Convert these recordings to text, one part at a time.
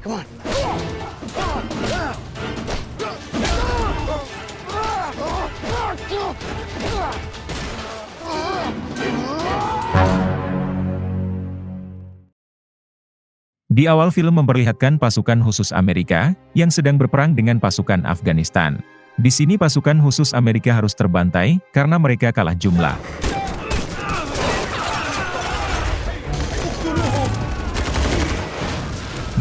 Come on. Di awal film memperlihatkan pasukan khusus Amerika yang sedang berperang dengan pasukan Afghanistan. Di sini pasukan khusus Amerika harus terbantai karena mereka kalah jumlah.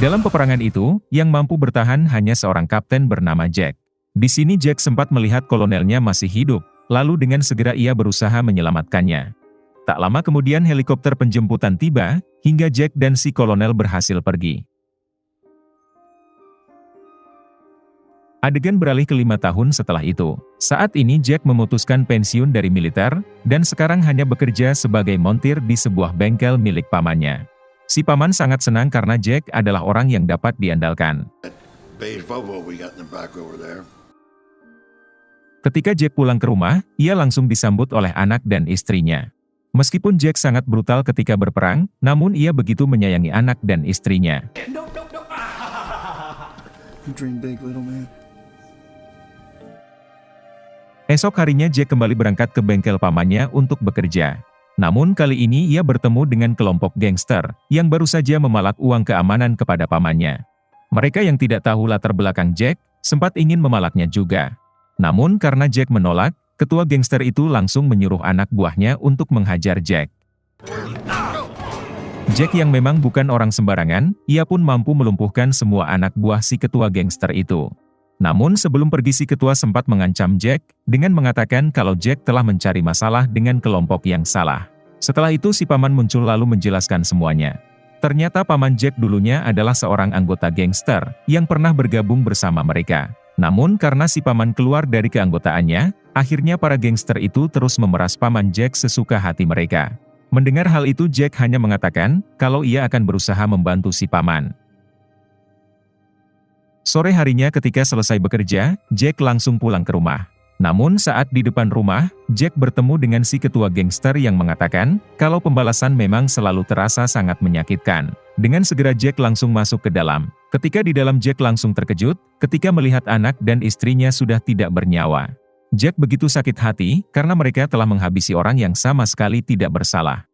Dalam peperangan itu, yang mampu bertahan hanya seorang kapten bernama Jack. Di sini Jack sempat melihat kolonelnya masih hidup, lalu dengan segera ia berusaha menyelamatkannya. Tak lama kemudian helikopter penjemputan tiba, hingga Jack dan si kolonel berhasil pergi. Adegan beralih ke 5 tahun setelah itu. Saat ini Jack memutuskan pensiun dari militer, dan sekarang hanya bekerja sebagai montir di sebuah bengkel milik pamannya. Si paman sangat senang karena Jack adalah orang yang dapat diandalkan. Ketika Jack pulang ke rumah, ia langsung disambut oleh anak dan istrinya. Meskipun Jack sangat brutal ketika berperang, namun ia begitu menyayangi anak dan istrinya. Esok harinya Jack kembali berangkat ke bengkel pamannya untuk bekerja. Namun kali ini ia bertemu dengan kelompok gangster, yang baru saja memalak uang keamanan kepada pamannya. Mereka yang tidak tahu latar belakang Jack, sempat ingin memalaknya juga. Namun karena Jack menolak, ketua gangster itu langsung menyuruh anak buahnya untuk menghajar Jack. Jack yang memang bukan orang sembarangan, ia pun mampu melumpuhkan semua anak buah si ketua gangster itu. Namun sebelum pergi si ketua sempat mengancam Jack, dengan mengatakan kalau Jack telah mencari masalah dengan kelompok yang salah. Setelah itu si paman muncul lalu menjelaskan semuanya. Ternyata paman Jack dulunya adalah seorang anggota gangster, yang pernah bergabung bersama mereka. Namun karena si paman keluar dari keanggotaannya, akhirnya para gangster itu terus memeras paman Jack sesuka hati mereka. Mendengar hal itu Jack hanya mengatakan, kalau ia akan berusaha membantu si paman. Sore harinya ketika selesai bekerja, Jack langsung pulang ke rumah. Namun saat di depan rumah, Jack bertemu dengan si ketua gangster yang mengatakan, kalau pembalasan memang selalu terasa sangat menyakitkan. Dengan segera Jack langsung masuk ke dalam. Ketika di dalam Jack langsung terkejut, ketika melihat anak dan istrinya sudah tidak bernyawa. Jack begitu sakit hati, karena mereka telah menghabisi orang yang sama sekali tidak bersalah.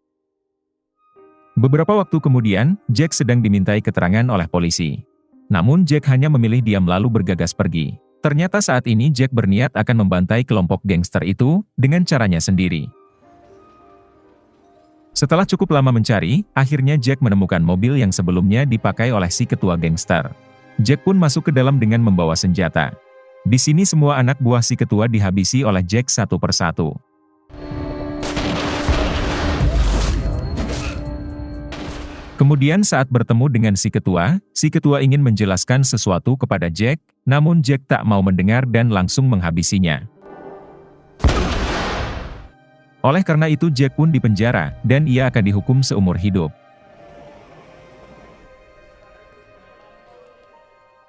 Beberapa waktu kemudian, Jack sedang dimintai keterangan oleh polisi. Namun Jack hanya memilih diam lalu bergegas pergi. Ternyata saat ini Jack berniat akan membantai kelompok gangster itu, dengan caranya sendiri. Setelah cukup lama mencari, akhirnya Jack menemukan mobil yang sebelumnya dipakai oleh si ketua gangster. Jack pun masuk ke dalam dengan membawa senjata. Di sini semua anak buah si ketua dihabisi oleh Jack satu persatu. Kemudian saat bertemu dengan si ketua ingin menjelaskan sesuatu kepada Jack, namun Jack tak mau mendengar dan langsung menghabisinya. Oleh karena itu Jack pun dipenjara, dan ia akan dihukum seumur hidup.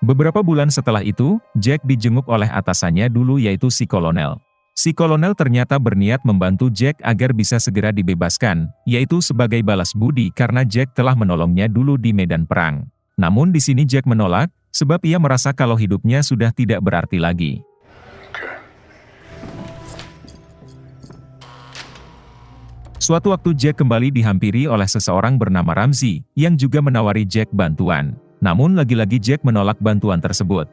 Beberapa bulan setelah itu, Jack dijenguk oleh atasannya dulu yaitu si kolonel. Si kolonel ternyata berniat membantu Jack agar bisa segera dibebaskan, yaitu sebagai balas budi karena Jack telah menolongnya dulu di medan perang. Namun di sini Jack menolak, sebab ia merasa kalau hidupnya sudah tidak berarti lagi. Suatu waktu Jack kembali dihampiri oleh seseorang bernama Ramzi, yang juga menawari Jack bantuan. Namun lagi-lagi Jack menolak bantuan tersebut.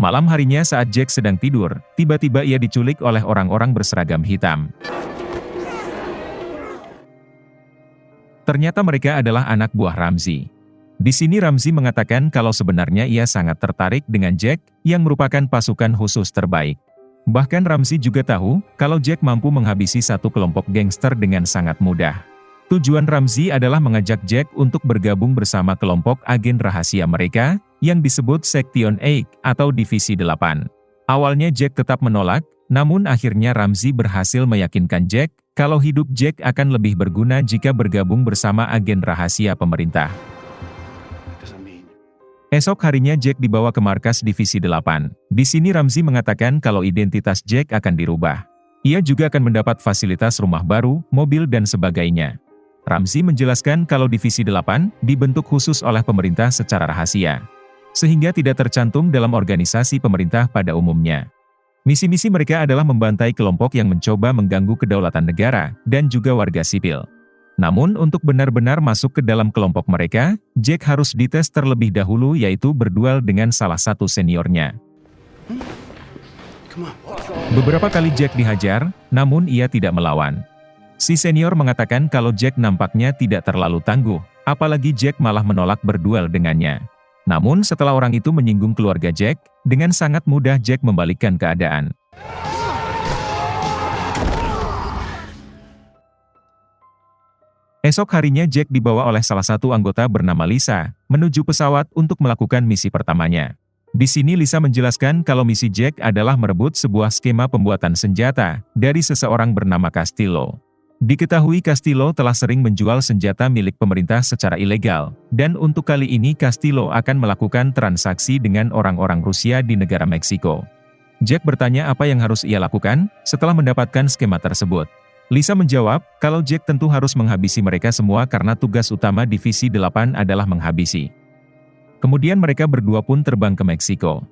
Malam harinya saat Jack sedang tidur, tiba-tiba ia diculik oleh orang-orang berseragam hitam. Ternyata mereka adalah anak buah Ramzi. Di sini Ramzi mengatakan kalau sebenarnya ia sangat tertarik dengan Jack, yang merupakan pasukan khusus terbaik. Bahkan Ramzi juga tahu, kalau Jack mampu menghabisi satu kelompok gangster dengan sangat mudah. Tujuan Ramzi adalah mengajak Jack untuk bergabung bersama kelompok agen rahasia mereka, yang disebut Section 8 atau Divisi 8. Awalnya Jack tetap menolak, namun akhirnya Ramzi berhasil meyakinkan Jack, kalau hidup Jack akan lebih berguna jika bergabung bersama agen rahasia pemerintah. Esok harinya Jack dibawa ke markas Divisi 8. Di sini Ramzi mengatakan kalau identitas Jack akan dirubah. Ia juga akan mendapat fasilitas rumah baru, mobil dan sebagainya. Ramzi menjelaskan kalau Divisi 8 dibentuk khusus oleh pemerintah secara rahasia, sehingga tidak tercantum dalam organisasi pemerintah pada umumnya. Misi-misi mereka adalah membantai kelompok yang mencoba mengganggu kedaulatan negara dan juga warga sipil. Namun untuk benar-benar masuk ke dalam kelompok mereka, Jack harus dites terlebih dahulu yaitu berduel dengan salah satu seniornya. Beberapa kali Jack dihajar, namun ia tidak melawan. Si senior mengatakan kalau Jack nampaknya tidak terlalu tangguh, apalagi Jack malah menolak berduel dengannya. Namun setelah orang itu menyinggung keluarga Jack, dengan sangat mudah Jack membalikkan keadaan. Esok harinya Jack dibawa oleh salah satu anggota bernama Lisa, menuju pesawat untuk melakukan misi pertamanya. Di sini Lisa menjelaskan kalau misi Jack adalah merebut sebuah skema pembuatan senjata dari seseorang bernama Castillo. Diketahui Castillo telah sering menjual senjata milik pemerintah secara ilegal, dan untuk kali ini Castillo akan melakukan transaksi dengan orang-orang Rusia di negara Meksiko. Jack bertanya apa yang harus ia lakukan setelah mendapatkan skema tersebut. Lisa menjawab kalau Jack tentu harus menghabisi mereka semua karena tugas utama Divisi 8 adalah menghabisi. Kemudian mereka berdua pun terbang ke Meksiko.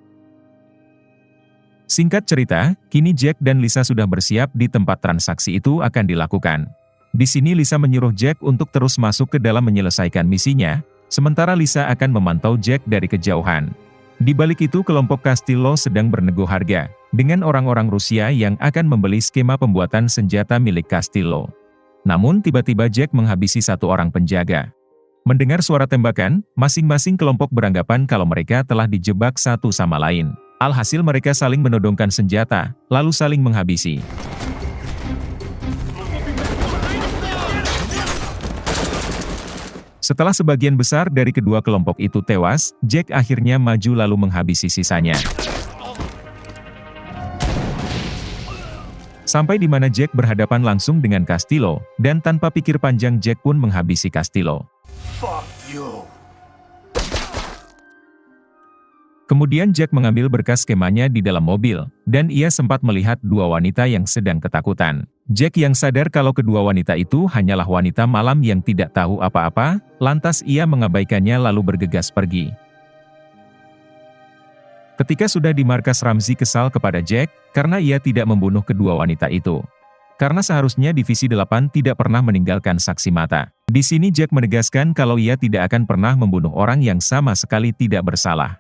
Singkat cerita, kini Jack dan Lisa sudah bersiap di tempat transaksi itu akan dilakukan. Di sini Lisa menyuruh Jack untuk terus masuk ke dalam menyelesaikan misinya, sementara Lisa akan memantau Jack dari kejauhan. Di balik itu kelompok Castillo sedang bernego harga dengan orang-orang Rusia yang akan membeli skema pembuatan senjata milik Castillo. Namun tiba-tiba Jack menghabisi satu orang penjaga. Mendengar suara tembakan, masing-masing kelompok beranggapan kalau mereka telah dijebak satu sama lain. Alhasil mereka saling menodongkan senjata, lalu saling menghabisi. Setelah sebagian besar dari kedua kelompok itu tewas, Jack akhirnya maju lalu menghabisi sisanya. Sampai di mana Jack berhadapan langsung dengan Castillo, dan tanpa pikir panjang Jack pun menghabisi Castillo. Kemudian Jack mengambil berkas skemanya di dalam mobil, dan ia sempat melihat dua wanita yang sedang ketakutan. Jack yang sadar kalau kedua wanita itu hanyalah wanita malam yang tidak tahu apa-apa, lantas ia mengabaikannya lalu bergegas pergi. Ketika sudah di markas, Ramzi kesal kepada Jack, karena ia tidak membunuh kedua wanita itu. Karena seharusnya Divisi 8 tidak pernah meninggalkan saksi mata. Di sini Jack menegaskan kalau ia tidak akan pernah membunuh orang yang sama sekali tidak bersalah.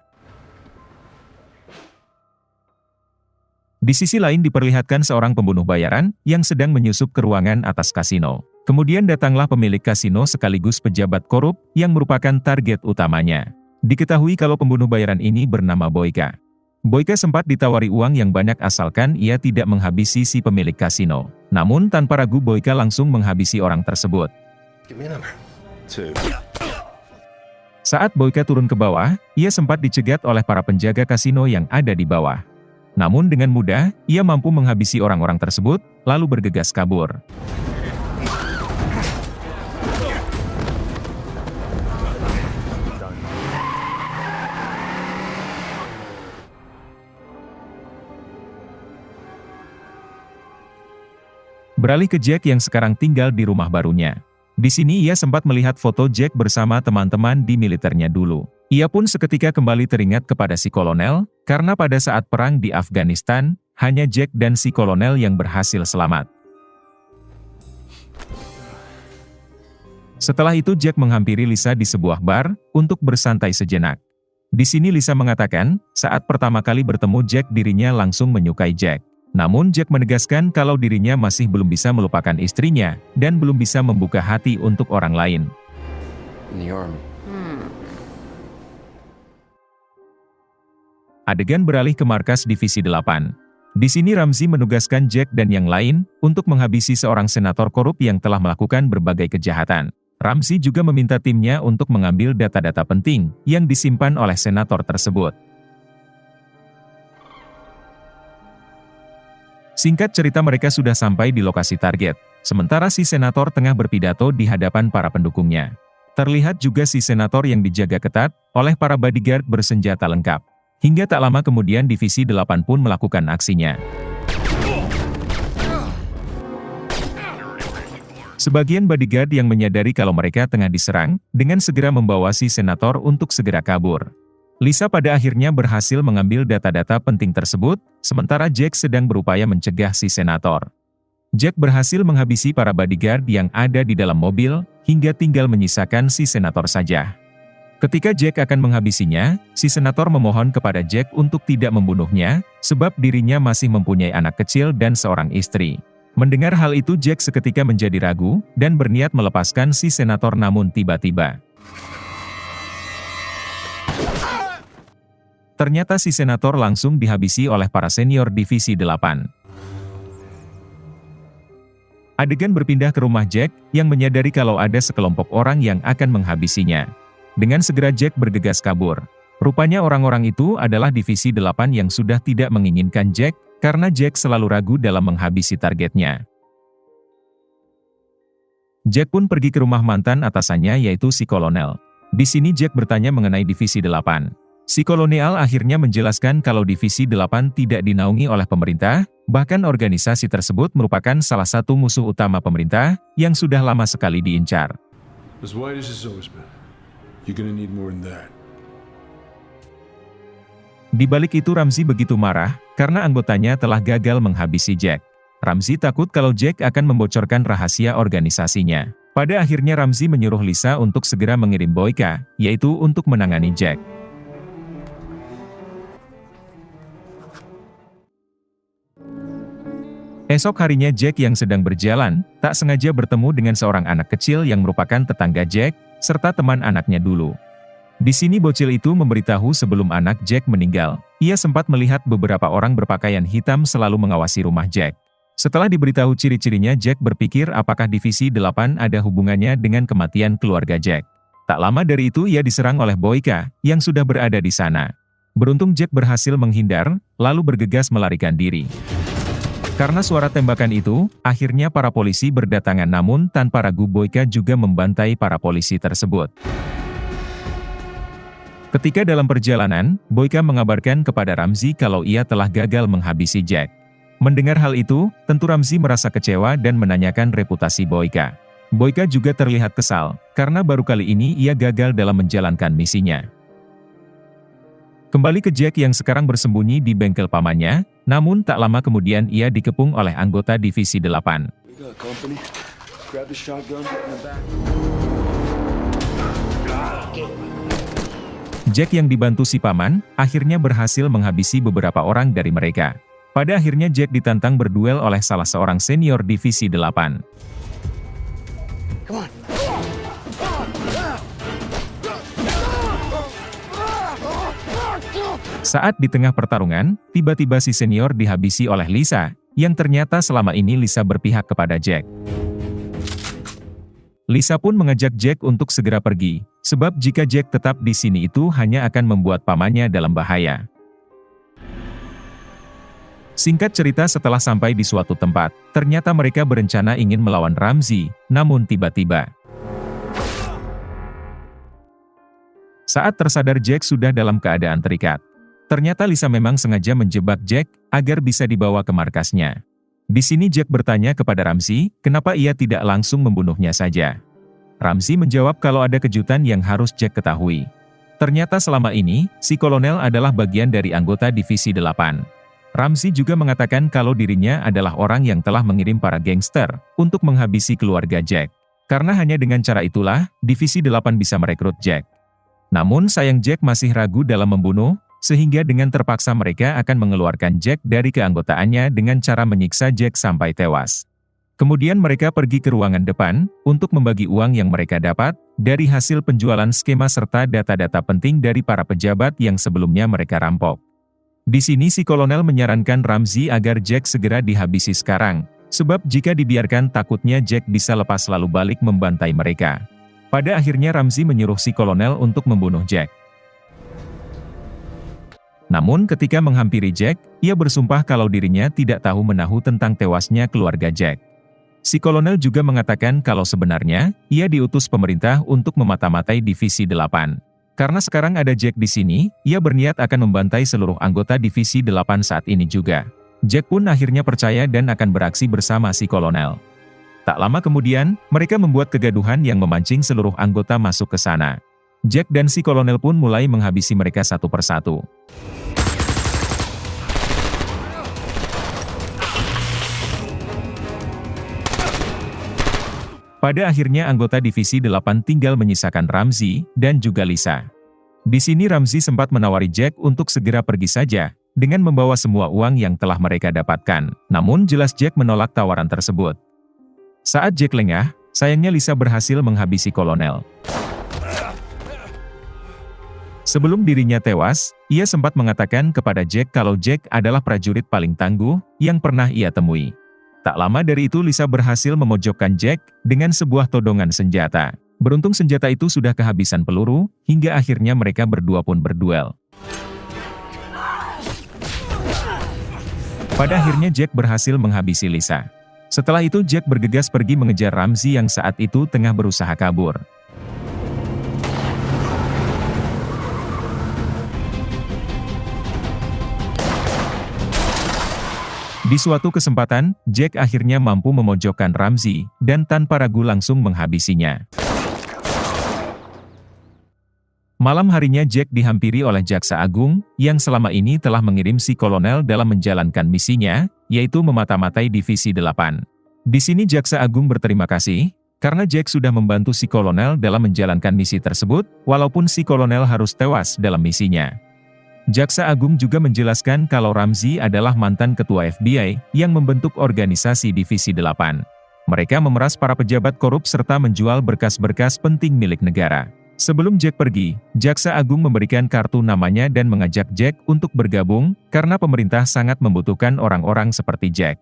Di sisi lain diperlihatkan seorang pembunuh bayaran yang sedang menyusup ke ruangan atas kasino. Kemudian datanglah pemilik kasino sekaligus pejabat korup yang merupakan target utamanya. Diketahui kalau pembunuh bayaran ini bernama Boyka. Boyka sempat ditawari uang yang banyak asalkan ia tidak menghabisi si pemilik kasino. Namun tanpa ragu Boyka langsung menghabisi orang tersebut. Saat Boyka turun ke bawah, ia sempat dicegat oleh para penjaga kasino yang ada di bawah. Namun dengan mudah, ia mampu menghabisi orang-orang tersebut, lalu bergegas kabur. Beralih ke Jack yang sekarang tinggal di rumah barunya. Di sini ia sempat melihat foto Jack bersama teman-teman di militernya dulu. Ia pun seketika kembali teringat kepada si kolonel, karena pada saat perang di Afghanistan, hanya Jack dan si kolonel yang berhasil selamat. Setelah itu Jack menghampiri Lisa di sebuah bar, untuk bersantai sejenak. Di sini Lisa mengatakan, saat pertama kali bertemu Jack dirinya langsung menyukai Jack. Namun Jack menegaskan kalau dirinya masih belum bisa melupakan istrinya, dan belum bisa membuka hati untuk orang lain. Adegan beralih ke markas Divisi 8. Di sini Ramzi menugaskan Jack dan yang lain untuk menghabisi seorang senator korup yang telah melakukan berbagai kejahatan. Ramzi juga meminta timnya untuk mengambil data-data penting yang disimpan oleh senator tersebut. Singkat cerita mereka sudah sampai di lokasi target, sementara si senator tengah berpidato di hadapan para pendukungnya. Terlihat juga si senator yang dijaga ketat oleh para bodyguard bersenjata lengkap. Hingga tak lama kemudian Divisi 8 pun melakukan aksinya. Sebagian bodyguard yang menyadari kalau mereka tengah diserang, dengan segera membawa si senator untuk segera kabur. Lisa pada akhirnya berhasil mengambil data-data penting tersebut, sementara Jack sedang berupaya mencegah si senator. Jack berhasil menghabisi para bodyguard yang ada di dalam mobil, hingga tinggal menyisakan si senator saja. Ketika Jack akan menghabisinya, si senator memohon kepada Jack untuk tidak membunuhnya, sebab dirinya masih mempunyai anak kecil dan seorang istri. Mendengar hal itu Jack seketika menjadi ragu, dan berniat melepaskan si senator namun tiba-tiba. Ternyata si senator langsung dihabisi oleh para senior Divisi 8. Adegan berpindah ke rumah Jack, yang menyadari kalau ada sekelompok orang yang akan menghabisinya. Dengan segera Jack bergegas kabur. Rupanya orang-orang itu adalah Divisi 8 yang sudah tidak menginginkan Jack, karena Jack selalu ragu dalam menghabisi targetnya. Jack pun pergi ke rumah mantan atasannya yaitu si kolonel. Di sini Jack bertanya mengenai Divisi 8. Si kolonel akhirnya menjelaskan kalau Divisi 8 tidak dinaungi oleh pemerintah, bahkan organisasi tersebut merupakan salah satu musuh utama pemerintah, yang sudah lama sekali diincar. Di balik itu Ramzi begitu marah, karena anggotanya telah gagal menghabisi Jack. Ramzi takut kalau Jack akan membocorkan rahasia organisasinya. Pada akhirnya Ramzi menyuruh Lisa untuk segera mengirim Boyka, yaitu untuk menangani Jack. Esok harinya Jack yang sedang berjalan, tak sengaja bertemu dengan seorang anak kecil yang merupakan tetangga Jack, serta teman anaknya dulu. Di sini bocil itu memberitahu sebelum anak Jack meninggal, ia sempat melihat beberapa orang berpakaian hitam selalu mengawasi rumah Jack. Setelah diberitahu ciri-cirinya Jack berpikir apakah Divisi 8 ada hubungannya dengan kematian keluarga Jack. Tak lama dari itu ia diserang oleh Boyka, yang sudah berada di sana. Beruntung Jack berhasil menghindar, lalu bergegas melarikan diri. Karena suara tembakan itu, akhirnya para polisi berdatangan namun tanpa ragu Boyka juga membantai para polisi tersebut. Ketika dalam perjalanan, Boyka mengabarkan kepada Ramzi kalau ia telah gagal menghabisi Jack. Mendengar hal itu, tentu Ramzi merasa kecewa dan menanyakan reputasi Boyka. Boyka juga terlihat kesal, karena baru kali ini ia gagal dalam menjalankan misinya. Kembali ke Jack yang sekarang bersembunyi di bengkel pamannya, namun tak lama kemudian ia dikepung oleh anggota Divisi 8. Jack yang dibantu si paman, akhirnya berhasil menghabisi beberapa orang dari mereka. Pada akhirnya Jack ditantang berduel oleh salah seorang senior Divisi 8. Saat di tengah pertarungan, tiba-tiba si senior dihabisi oleh Lisa, yang ternyata selama ini Lisa berpihak kepada Jack. Lisa pun mengajak Jack untuk segera pergi, sebab jika Jack tetap di sini itu hanya akan membuat pamannya dalam bahaya. Singkat cerita setelah sampai di suatu tempat, ternyata mereka berencana ingin melawan Ramzi, namun tiba-tiba. Saat tersadar Jack sudah dalam keadaan terikat. Ternyata Lisa memang sengaja menjebak Jack, agar bisa dibawa ke markasnya. Di sini Jack bertanya kepada Ramzi, kenapa ia tidak langsung membunuhnya saja. Ramzi menjawab kalau ada kejutan yang harus Jack ketahui. Ternyata selama ini, si kolonel adalah bagian dari anggota Divisi 8. Ramzi juga mengatakan kalau dirinya adalah orang yang telah mengirim para gangster untuk menghabisi keluarga Jack. Karena hanya dengan cara itulah, Divisi 8 bisa merekrut Jack. Namun sayang Jack masih ragu dalam membunuh, sehingga dengan terpaksa mereka akan mengeluarkan Jack dari keanggotaannya dengan cara menyiksa Jack sampai tewas. Kemudian mereka pergi ke ruangan depan, untuk membagi uang yang mereka dapat, dari hasil penjualan skema serta data-data penting dari para pejabat yang sebelumnya mereka rampok. Di sini si kolonel menyarankan Ramzi agar Jack segera dihabisi sekarang, sebab jika dibiarkan takutnya Jack bisa lepas lalu balik membantai mereka. Pada akhirnya Ramzi menyuruh si kolonel untuk membunuh Jack. Namun ketika menghampiri Jack, ia bersumpah kalau dirinya tidak tahu menahu tentang tewasnya keluarga Jack. Si kolonel juga mengatakan kalau sebenarnya, ia diutus pemerintah untuk memata-matai Divisi 8. Karena sekarang ada Jack di sini, ia berniat akan membantai seluruh anggota Divisi 8 saat ini juga. Jack pun akhirnya percaya dan akan beraksi bersama si kolonel. Tak lama kemudian, mereka membuat kegaduhan yang memancing seluruh anggota masuk ke sana. Jack dan si kolonel pun mulai menghabisi mereka satu persatu. Pada akhirnya anggota Divisi 8 tinggal menyisakan Ramzi dan juga Lisa. Di sini Ramzi sempat menawari Jack untuk segera pergi saja, dengan membawa semua uang yang telah mereka dapatkan. Namun jelas Jack menolak tawaran tersebut. Saat Jack lengah, sayangnya Lisa berhasil menghabisi kolonel. Sebelum dirinya tewas, ia sempat mengatakan kepada Jack kalau Jack adalah prajurit paling tangguh yang pernah ia temui. Tak lama dari itu Lisa berhasil memojokkan Jack dengan sebuah todongan senjata. Beruntung senjata itu sudah kehabisan peluru, hingga akhirnya mereka berdua pun berduel. Pada akhirnya Jack berhasil menghabisi Lisa. Setelah itu Jack bergegas pergi mengejar Ramzi yang saat itu tengah berusaha kabur. Di suatu kesempatan, Jack akhirnya mampu memojokkan Ramzi, dan tanpa ragu langsung menghabisinya. Malam harinya Jack dihampiri oleh Jaksa Agung, yang selama ini telah mengirim si kolonel dalam menjalankan misinya, yaitu memata-matai Divisi 8. Di sini Jaksa Agung berterima kasih, karena Jack sudah membantu si kolonel dalam menjalankan misi tersebut, walaupun si kolonel harus tewas dalam misinya. Jaksa Agung juga menjelaskan kalau Ramzi adalah mantan ketua FBI, yang membentuk organisasi Divisi 8. Mereka memeras para pejabat korup serta menjual berkas-berkas penting milik negara. Sebelum Jack pergi, Jaksa Agung memberikan kartu namanya dan mengajak Jack untuk bergabung, karena pemerintah sangat membutuhkan orang-orang seperti Jack.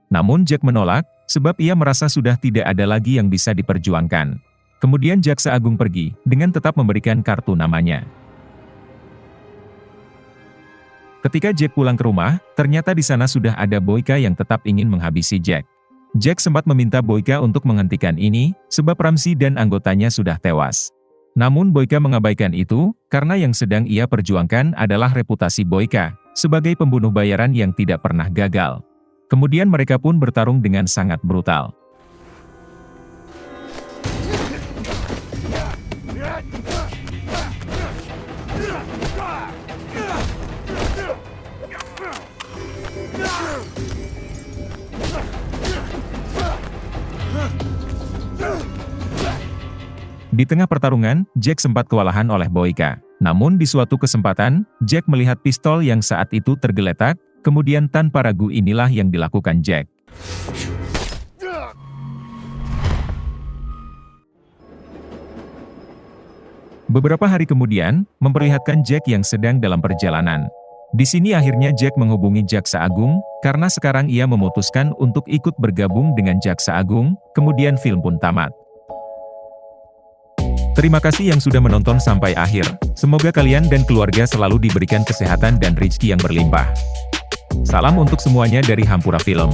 Namun Jack menolak, sebab ia merasa sudah tidak ada lagi yang bisa diperjuangkan. Kemudian Jaksa Agung pergi, dengan tetap memberikan kartu namanya. Ketika Jack pulang ke rumah, ternyata di sana sudah ada Boyka yang tetap ingin menghabisi Jack. Jack sempat meminta Boyka untuk menghentikan ini, sebab Ramzi dan anggotanya sudah tewas. Namun Boyka mengabaikan itu, karena yang sedang ia perjuangkan adalah reputasi Boyka, sebagai pembunuh bayaran yang tidak pernah gagal. Kemudian mereka pun bertarung dengan sangat brutal. Di tengah pertarungan, Jack sempat kewalahan oleh Boyka. Namun di suatu kesempatan, Jack melihat pistol yang saat itu tergeletak, kemudian tanpa ragu inilah yang dilakukan Jack. Beberapa hari kemudian, memperlihatkan Jack yang sedang dalam perjalanan. Di sini akhirnya Jack menghubungi Jaksa Agung, karena sekarang ia memutuskan untuk ikut bergabung dengan Jaksa Agung, kemudian film pun tamat. Terima kasih yang sudah menonton sampai akhir. Semoga kalian dan keluarga selalu diberikan kesehatan dan rezeki yang berlimpah. Salam untuk semuanya dari Hampura Film.